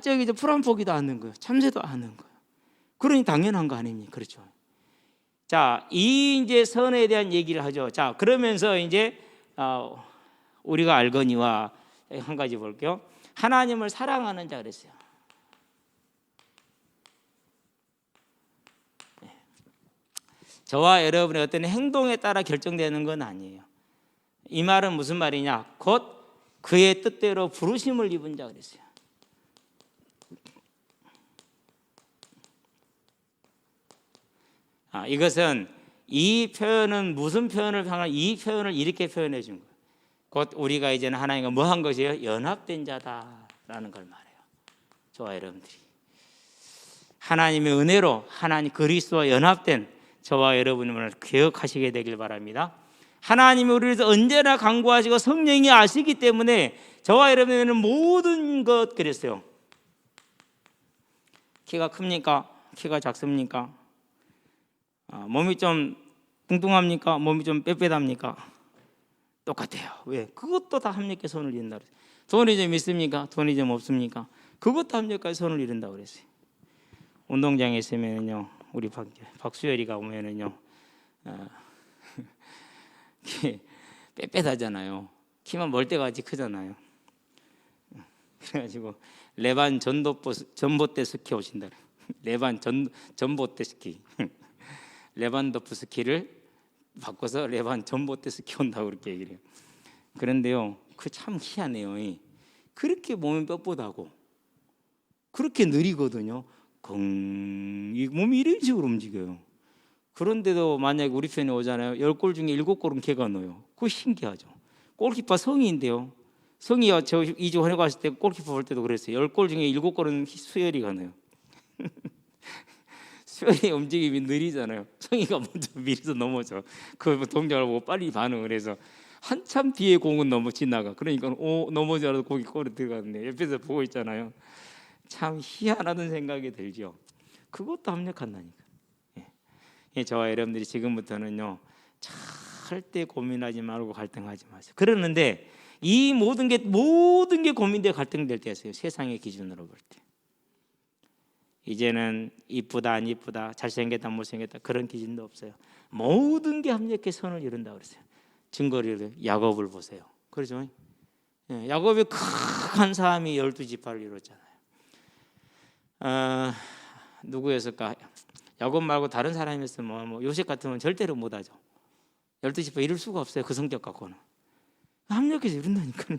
저기 풀한포기도 아는 거예요. 참새도 아는 거예요. 그러니 당연한 거 아닙니까? 그렇죠. 자, 이 이제 선에 대한 얘기를 하죠. 자, 그러면서 이제 우리가 알거니와 한 가지 볼게요. 하나님을 사랑하는 자 그랬어요. 저와 여러분의 어떤 행동에 따라 결정되는 건 아니에요. 이 말은 무슨 말이냐? 곧 그의 뜻대로 부르심을 입은 자 그랬어요. 이것은 이 표현은 무슨 표현을 향한 이 표현을 이렇게 표현해 준 거예요. 곧 우리가 이제는 하나님과 뭐 한 것이에요? 연합된 자다라는 걸 말해요. 저와 여러분들이 하나님의 은혜로 하나님 그리스도와 연합된 저와 여러분을 기억하시게 되길 바랍니다. 하나님이 우리를 언제나 간구하시고 성령이 아시기 때문에 저와 여러분에게는 모든 것 그랬어요. 키가 큽니까? 키가 작습니까? 몸이 좀 뚱뚱합니까? 몸이 좀 빽빽합니까? 똑같아요. 왜? 그것도 다 합력해 손을 이룬다 그랬어요. 돈이 좀 있습니까? 돈이 좀 없습니까? 그것도 합력까지 손을 이룬다 그랬어요. 운동장에 있으면요, 우리 박수열이가 오면은요, 빽빽하잖아요. 키만 멀때같이 크잖아요. 그래가지고 레반 전봇대 스키 오신다. 레반 전봇대 스키. 레반도프 스키를 바꿔서 레반 전봇대 스키 온다고 그렇게 얘기를 해요. 그런데요, 그 참 희한해요. 그렇게 몸이 뻣뻣하고 그렇게 느리거든요. 이 몸이 이런 식으로 움직여요. 그런데도 만약에 우리 편에 오잖아요. 10골 중에 7골은 걔가 넣어요. 그거 신기하죠. 골키퍼 성희인데요. 성희가 저 2주 전에 갔을 때 골키퍼 볼 때도 그랬어요. 10골 중에 7골은 수열이가 넣어요. 수열이 움직임이 느리잖아요. 성희가 먼저 밀어서 넘어져. 그 동작을 보고 빨리 반응을 해서 한참 뒤에 공은 지나가. 그러니까 넘어져도 공이 골에 들어갔네. 옆에서 보고 있잖아요. 참 희한하다는 생각이 들죠. 그것도 합력한다니까. 저와 여러분들이 지금부터는요, 절대 고민하지 말고 갈등하지 마세요. 그러는데 이 모든 게 고민돼 갈등될 때였어요. 세상의 기준으로 볼 때. 이제는 이쁘다 안 이쁘다, 잘생겼다 못생겼다 그런 기준도 없어요. 모든 게 합력해 선을 이룬다 그랬어요. 증거를 야곱을 보세요. 그렇죠? 야곱이 큰 사람이 12지파를 이뤘잖아요. 누구였을까? 야곱 말고 다른 사람이었으면 뭐 요셉 같으면 절대로 못하죠. 12지파 이룰 수가 없어요. 그 성격 갖고는. 합력해서 이룬다니까요.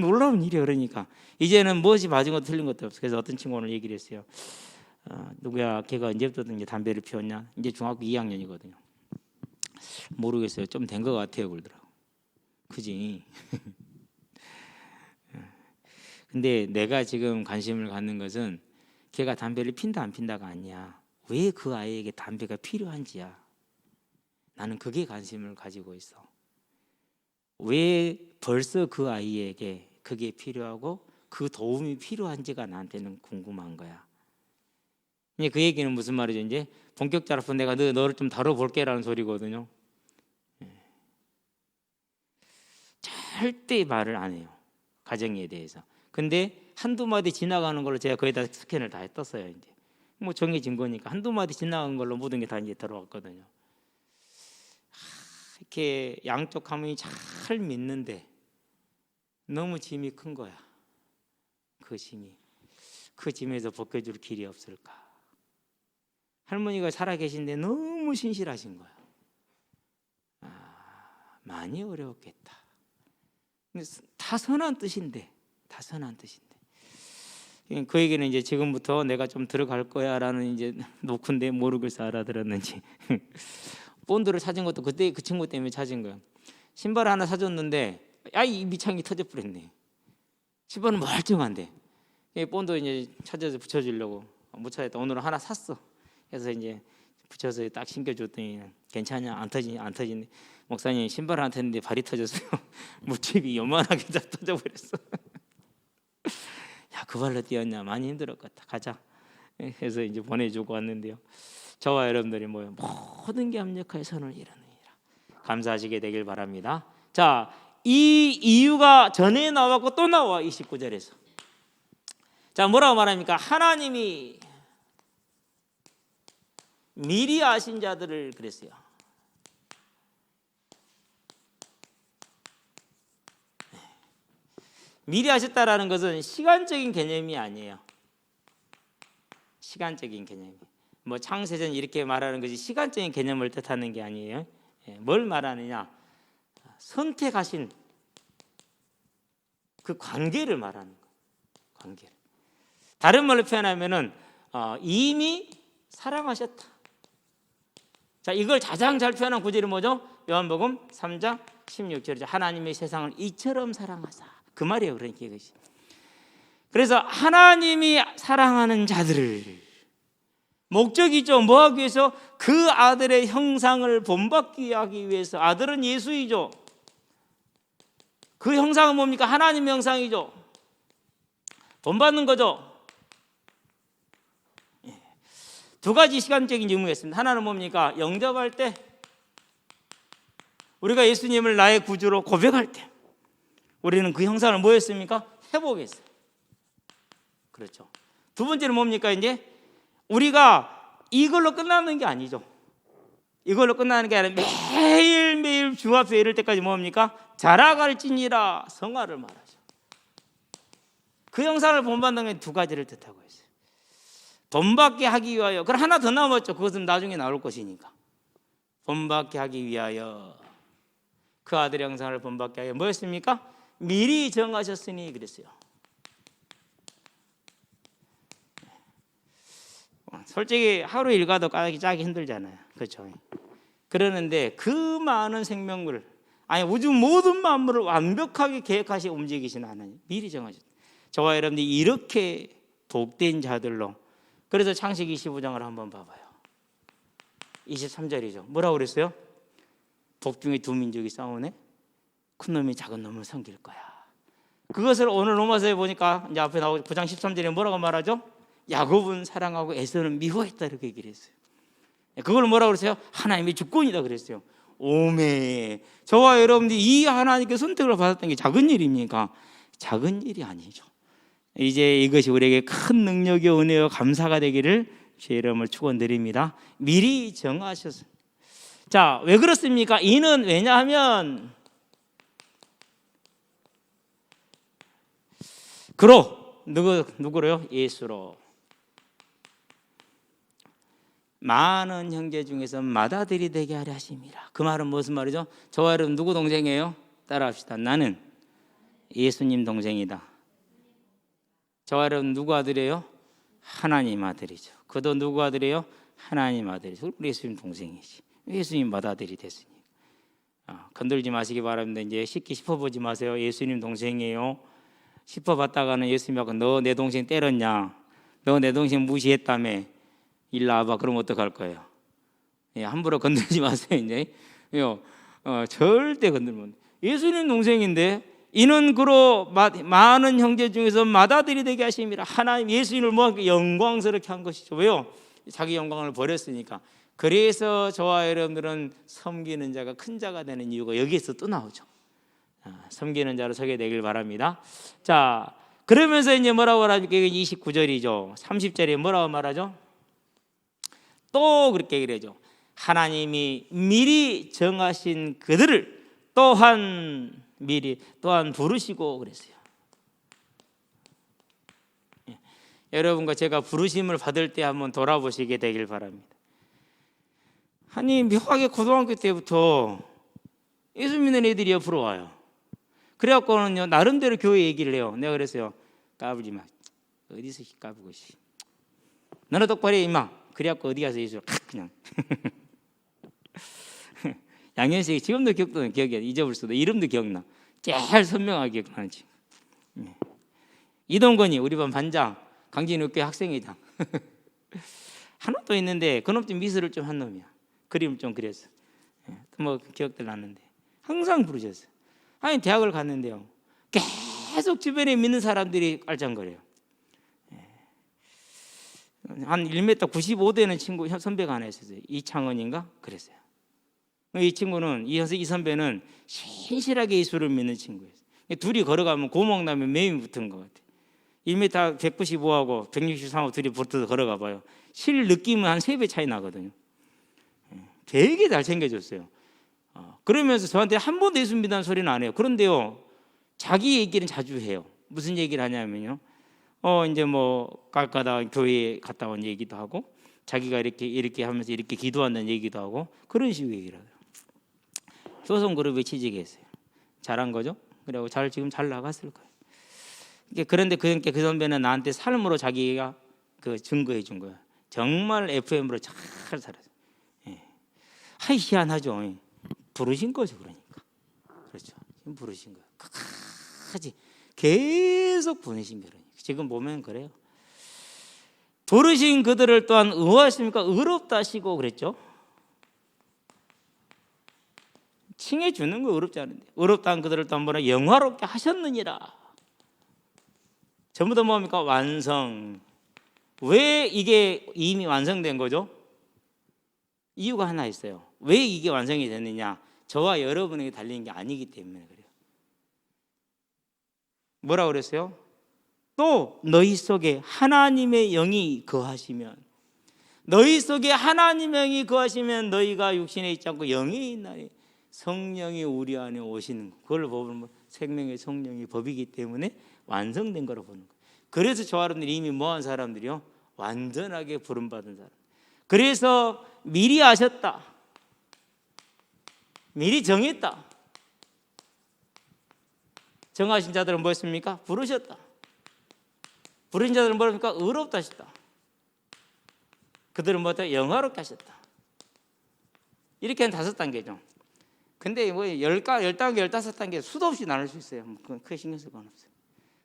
놀라운 일이에요. 그러니까 이제는 무엇이 맞은 것도 틀린 것도 없어요. 그래서 어떤 친구가 오늘 얘기를 했어요. 누구야? 걔가 언제부터 이제 담배를 피웠냐? 이제 중학교 2학년이거든요. 모르겠어요. 좀 된 것 같아요. 그러더라고. 그지? 근데 내가 지금 관심을 갖는 것은 걔가 담배를 핀다 안 핀다가 아니야. 왜 그 아이에게 담배가 필요한지야. 나는 그게 관심을 가지고 있어. 왜 벌써 그 아이에게 그게 필요하고 그 도움이 필요한지가 나한테는 궁금한 거야. 이제 그 얘기는 무슨 말이죠? 이제 본격적으로 내가 너를 좀 다뤄볼게라는 소리거든요. 절대 말을 안 해요. 가정에 대해서. 근데 한두 마디 지나가는 걸로 제가 거의 다 스캔을 다 떴어요. 이제 뭐 정해진 거니까 한두 마디 지나간 걸로 모든 게 다 이제 들어왔거든요. 이렇게 양쪽 가문이 잘 믿는데 너무 짐이 큰 거야. 그 짐에서 벗겨줄 길이 없을까? 할머니가 살아계신데 너무 신실하신 거야. 많이 어려웠겠다. 다 선한 뜻인데. 그에게는 이제 지금부터 내가 좀 들어갈 거야라는 이제 노크인데 모르겠어 알아들었는지. 본드를 찾은 것도 그때 그 친구 때문에 찾은 거야. 신발 하나 사줬는데 이 밑창이 터져버렸네. 신발은 멀쩡한데 본드 이제 찾아서 붙여주려고 못 찾았다. 오늘 하나 샀어. 그래서 이제 붙여서 딱 신겨줬더니 괜찮냐? 안 터지네. 목사님 신발 하나 탔는데 발이 터졌어요. 무집이 요만하게 다 터져버렸어. 야, 그 발로 뛰었냐? 많이 힘들었겠다. 가자. 해서 이제 보내주고 왔는데요. 저와 여러분들이 모든 게 합력하여 선을 이루느니라. 감사하시게 되길 바랍니다. 자, 이 이유가 전에 나왔고 또 나와 29절에서. 자, 뭐라고 말합니까? 하나님이 미리 아신 자들을 그랬어요. 미리 아셨다라는 것은 시간적인 개념이 아니에요. 시간적인 개념이. 창세전 이렇게 말하는 것이 시간적인 개념을 뜻하는 게 아니에요. 뭘 말하느냐? 선택하신 그 관계를 말하는 거예요. 관계를. 다른 말로 표현하면은 이미 사랑하셨다. 자, 이걸 가장 잘 표현한 구절이 뭐죠? 요한복음 3장 16절이죠. 하나님의 세상을 이처럼 사랑하사. 그 말이에요. 그러니까 이것이. 그래서 하나님이 사랑하는 자들을, 목적이죠. 뭐 하기 위해서? 그 아들의 형상을 본받게 하기 위해서. 아들은 예수이죠. 그 형상은 뭡니까? 하나님의 형상이죠. 본받는 거죠. 두 가지 시간적인 의무가 있습니다. 하나는 뭡니까? 영접할 때, 우리가 예수님을 나의 구주로 고백할 때 우리는 그 형상을 뭐 했습니까? 회복했어요. 그렇죠. 두 번째는 뭡니까? 이제 우리가 이걸로 끝나는 게 아니죠. 이걸로 끝나는 게 아니라 매일매일 주 앞에 이를 때까지 뭡니까? 자라갈지니라 성화를 말하죠. 그 형상을 본받는 게 두 가지를 뜻하고 있어요. 본받게 하기 위하여. 그럼 하나 더 남았죠. 그것은 나중에 나올 것이니까. 본받게 하기 위하여, 그 아들의 형상을 본받게 하여 뭐였습니까? 미리 정하셨으니 그랬어요. 솔직히 하루 일과도 짜기 힘들잖아요. 그렇죠? 그러는데 그 많은 생명을, 아니 우주 모든 만물을 완벽하게 계획하시 움직이시는 하나님, 미리 정하셨어요. 저와 여러분들이 이렇게 복된 자들로. 그래서 창세기 25장을 한번 봐봐요. 23절이죠. 뭐라고 그랬어요? 복중에 두 민족이 싸우네. 큰 놈이 작은 놈을 섬길 거야. 그것을 오늘 로마서에 보니까 이제 앞에 나오고 9장 13절에 뭐라고 말하죠? 야곱은 사랑하고 에서는 미워했다, 이렇게 얘기를 했어요. 그걸 뭐라고 그랬어요? 하나님의 주권이다 그랬어요. 오메, 저와 여러분들이 이 하나님께 선택을 받았던 게 작은 일입니까? 작은 일이 아니죠. 이제 이것이 우리에게 큰 능력의 은혜와 감사가 되기를 주의 이름을 축원드립니다. 미리 정하셨어요. 자, 왜 그렇습니까? 이는 왜냐하면 그로, 누구로요? 예수로 많은 형제 중에서 맏아들이 되게 하려 하심이라. 그 말은 무슨 말이죠? 저와 여러분 누구 동생이에요? 따라합시다. 나는 예수님 동생이다. 저와 여러분 누구 아들이에요? 하나님 아들이죠. 그도 누구 아들이에요? 하나님 아들이죠. 우리 예수님 동생이지. 예수님 맏아들이 됐으니까. 건들지 마시기 바랍니다. 이제 쉽게 짚어보지 마세요. 예수님 동생이에요. 짚어봤다가는 예수님하고 너 내 동생 때렸냐? 너 내 동생 무시했다며? 일로 와봐. 그럼 어떡할 거예요? 예, 함부로 건들지 마세요. 이제 절대 건들면. 예수님 동생인데 이는 그로 많은 형제 중에서 맏아들이 되게 하심이라. 하나님 예수님을 뭐 영광스럽게 한 것이죠. 왜요? 자기 영광을 버렸으니까. 그래서 저와 여러분들은 섬기는 자가 큰 자가 되는 이유가 여기에서 또 나오죠. 섬기는 자로 서게 되길 바랍니다. 자, 그러면서 이제 뭐라고 말합니까? 29절이죠. 30절에 뭐라고 말하죠? 또 그렇게 얘기를 하죠. 하나님이 미리 정하신 그들을 또한 부르시고 그랬어요. 여러분과 제가 부르심을 받을 때 한번 돌아보시게 되길 바랍니다. 아니 묘하게 고등학교 때부터 예수 믿는 애들이 옆으로 와요. 그래갖고는요 나름대로 교회 얘기를 해요. 내가 그랬어요. 까불지 마. 어디서 까불고 있어. 너는 똑바로 해 임마. 그래갖고 어디 가서 예수를 그냥 양현식이 지금도 기억이 잊어버릴 수도, 이름도 기억나. 제일 선명하게 기억나지. 이동건이 우리 반 반장, 강진육교 학생회장 하나 또 있는데 그놈 좀 미술을 좀 한 놈이야. 그림을 좀 그렸어. 뭐 기억들 나는데 항상 부르셨어요. 아니 대학을 갔는데요 계속 주변에 믿는 사람들이 깔짱거려요. 한 1m 95 되는 친구 선배가 하나 있었어요. 이창원인가 그랬어요. 이 친구는 이 선배는 신실하게 예수를 믿는 친구예요. 둘이 걸어가면 고목나면 매미 붙은 것 같아요. 1m 195하고 163하고 둘이 붙어서 걸어가 봐요. 실 느낌은 한 3배 차이 나거든요. 되게 잘 챙겨줬어요. 그러면서 저한테 한 번도 예수 믿는 소리는 안 해요. 그런데요 자기 얘기는 자주 해요. 무슨 얘기를 하냐면요 이제 뭐 가다 교회에 갔다 온 얘기도 하고 자기가 이렇게 하면서 이렇게 기도한다는 얘기도 하고 그런 식으로 얘기를 해요. 효성그룹에 취직했어요. 잘한 거죠. 그리고 지금 잘 나갔을 거예요. 그런데 그 선배는 나한테 삶으로 자기가 그 증거해 준 거예요. 정말 FM으로 잘 살았어요. 하이 희한하죠. 부르신 거죠. 그러니까 그렇죠. 지금 부르신 거예요. 끝까지 계속 보내신 거예요. 지금 보면 그래요. 부르신 그들을 또한 의호하십니까? 의롭다 하시고 그랬죠. 칭해 주는 거 어렵지 않은데 의롭다한 그들을 또한 뭐라 영화롭게 하셨느니라. 전부 다 뭡니까? 완성. 왜 이게 이미 완성된 거죠? 이유가 하나 있어요. 왜 이게 완성이 됐느냐? 저와 여러분에게 달린 게 아니기 때문에 그래요. 뭐라 그랬어요? 또 너희 속에 하나님의 영이 거하시면, 너희 속에 하나님의 영이 거하시면 너희가 육신에 있지 않고 영에 있나니 성령이 우리 안에 오시는 거. 그걸 보면 생명의 성령이 법이기 때문에 완성된 거라고 보는 거예요. 그래서 저와 여러분들이 이미 뭐한 사람들이요? 완전하게 부름받은 사람. 그래서 미리 아셨다, 미리 정했다. 정하신 자들은 뭐였습니까? 부르셨다. 부르신 자들은 뭐랍니까? 의롭다 하셨다. 그들은 뭐다? 영화롭게 하셨다. 이렇게 한 5단계죠. 근데 뭐 10단계, 15단계 수도 없이 나눌 수 있어요. 그건 크게 신경 쓸 건 없어요.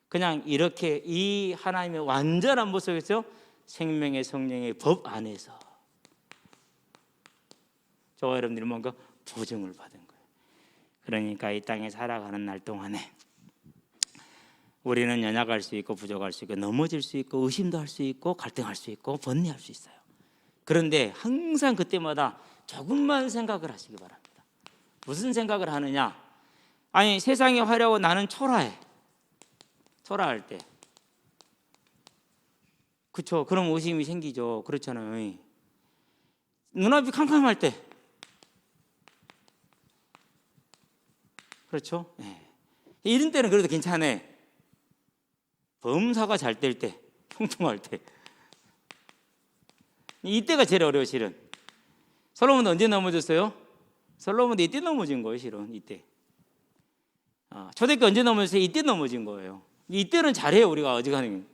그냥 이렇게 이 하나님의 완전한 모습에서 생명의 성령의 법 안에서 저와 여러분들이 뭔가 보증을 받은 거예요. 그러니까 이 땅에 살아가는 날 동안에 우리는 연약할 수 있고 부족할 수 있고 넘어질 수 있고 의심도 할 수 있고 갈등할 수 있고 번뇌할 수 있어요. 그런데 항상 그때마다 조금만 생각을 하시기 바랍니다. 무슨 생각을 하느냐? 아니 세상의 화려하고 나는 초라해. 초라할 때 그렇죠. 그럼 의심이 생기죠. 그렇잖아요. 눈앞이 캄캄할 때 그렇죠. 이런 때는 그래도 괜찮아. 범사가 잘 될 때, 통통할 때, 이때가 제일 어려워. 실은 솔로몬도 언제 넘어졌어요? 솔로몬도 이때 넘어진 거예요. 실은 이때. 초대교회 언제 넘어졌어요? 이때 넘어진 거예요. 이때는 잘해요. 우리가 어지간히.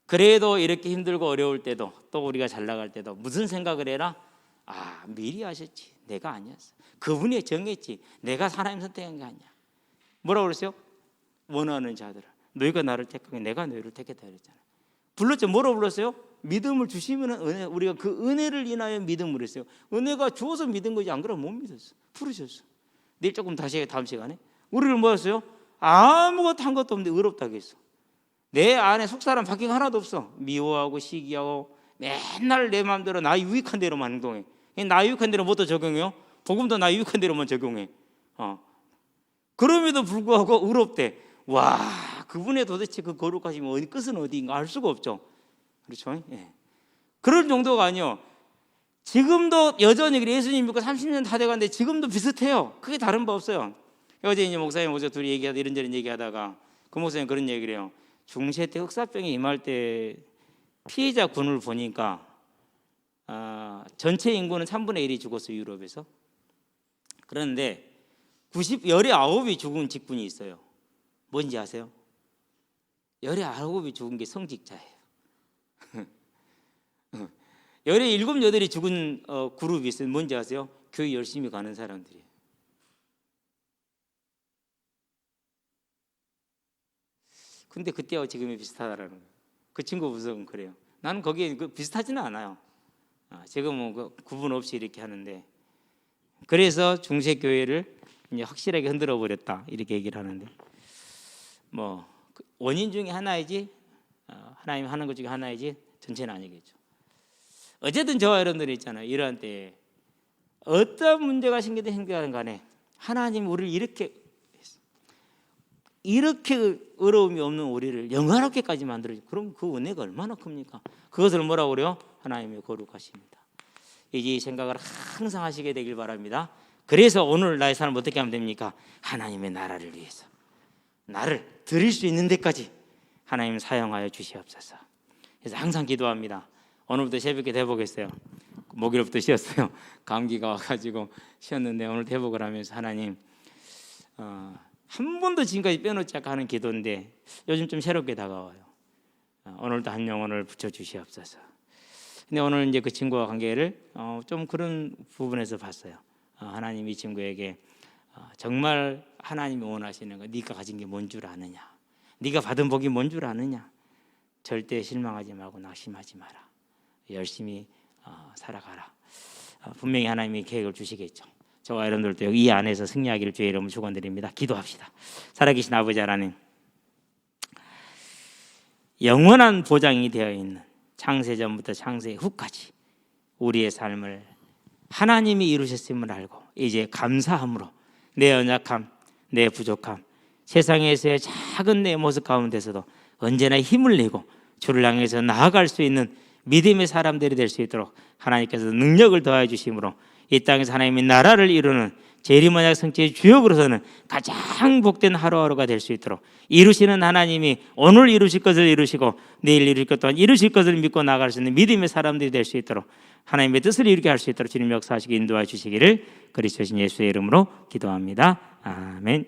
그래도 이렇게 힘들고 어려울 때도 또 우리가 잘 나갈 때도 무슨 생각을 해라? 미리 하셨지. 내가 아니었어. 그분이 정했지. 내가 하나님 선택한 게 아니야. 뭐라고 그랬어요? 원하는 자들아, 너희가 나를 택하게 내가 너희를 택했다 그랬잖아요. 불렀죠. 뭐라고 불렀어요? 믿음을 주시면 은혜. 우리가 그 은혜를 인하여 믿음을 했어요. 은혜가 주어서 믿은 거지 안 그러면 못 믿었어. 부르셨어. 내일 조금 다시 다음 시간에 우리를 뭐였어요? 아무것도 한 것도 없는데 의롭다고 했어. 내 안에 속사람 바뀐 거 하나도 없어. 미워하고 시기하고 맨날 내 마음대로 나 유익한 대로만 행동해. 나 유익한 대로 뭐도 적용해요? 복음도 나 유익한 대로만 적용해. 그럼에도 불구하고 의롭대. 와, 그분의 도대체 그 거룩하시면 어디 끝은 어디인가 알 수가 없죠. 그렇죠? 그런 정도가 아니요. 지금도 여전히 예수님 믿고 30년 다 돼가는데 지금도 비슷해요. 크게 다른 바 없어요. 어제 이제 목사님 어제 둘이 얘기하다 이런저런 얘기하다가 그 목사님 그런 얘기를 해요. 중세 때 흑사병이 임할 때 피해자 군을 보니까 전체 인구는 3분의 1이 죽었어요. 유럽에서. 그런데 19이 죽은 직군이 있어요. 뭔지 아세요? 19이 죽은 게 성직자예요. 17, 8이 죽은 그룹이 있어요. 뭔지 아세요? 교회 열심히 가는 사람들이에요. 근데 그때와 지금이 비슷하다라는 거예요. 그 친구 분석은 그래요. 나는 거기에 비슷하지는 않아요. 지금은 그 구분 없이 이렇게 하는데, 그래서 중세교회를 이제 확실하게 흔들어 버렸다 이렇게 얘기를 하는데, 뭐 원인 중에 하나이지 하나님 하는 것 중에 하나이지 전체는 아니겠죠. 어쨌든 저와 여러분들이 있잖아요. 이러한 때에 어떤 문제가 생기든 간에 하나님 우리를 이렇게 어려움이 없는 우리를 영원하게까지 만들어줘. 그럼 그 은혜가 얼마나 큽니까? 그것을 뭐라고 그래요? 하나님의 거룩하십니다. 이제 이 생각을 항상 하시게 되길 바랍니다. 그래서 오늘 나의 삶을 어떻게 하면 됩니까? 하나님의 나라를 위해서 나를 드릴 수 있는 데까지 하나님 사용하여 주시옵소서. 그래서 항상 기도합니다. 오늘부터 새벽에 대보겠어요. 목요일부터 쉬었어요. 감기가 와가지고 쉬었는데 오늘 대복을 하면서 하나님 한 번도 지금까지 빼놓지 않고 하는 기도인데 요즘 좀 새롭게 다가와요. 오늘도 한 영혼을 붙여주시옵소서. 근데 오늘 이제 그 친구와 관계를 좀 그런 부분에서 봤어요. 하나님이 이 친구에게 정말 하나님이 원하시는 거, 네가 가진 게 뭔 줄 아느냐, 네가 받은 복이 뭔 줄 아느냐, 절대 실망하지 말고 낙심하지 마라, 열심히 살아가라. 분명히 하나님이 계획을 주시겠죠. 저와 여러분들도 이 안에서 승리하기를 주의 이름으로 축원드립니다. 기도합시다. 살아계신 아버지 하나님, 영원한 보장이 되어 있는 창세전부터 창세 후까지 우리의 삶을 하나님이 이루셨음을 알고 이제 감사함으로 내 연약함, 내 부족함, 세상에서의 작은 내 모습 가운데서도 언제나 힘을 내고 주를 향해서 나아갈 수 있는 믿음의 사람들이 될 수 있도록 하나님께서 능력을 더하여 주심으로 이 땅에서 하나님의 나라를 이루는 재림언약 성취의 주역으로서는 가장 복된 하루하루가 될 수 있도록 이루시는 하나님이 오늘 이루실 것을 이루시고 내일 이루실 것 또한 이루실 것을 믿고 나아갈 수 있는 믿음의 사람들이 될 수 있도록 하나님의 뜻을 이루게 할 수 있도록 주님 역사하시기 인도해 주시기를 그리스도 예수의 이름으로 기도합니다. 아멘.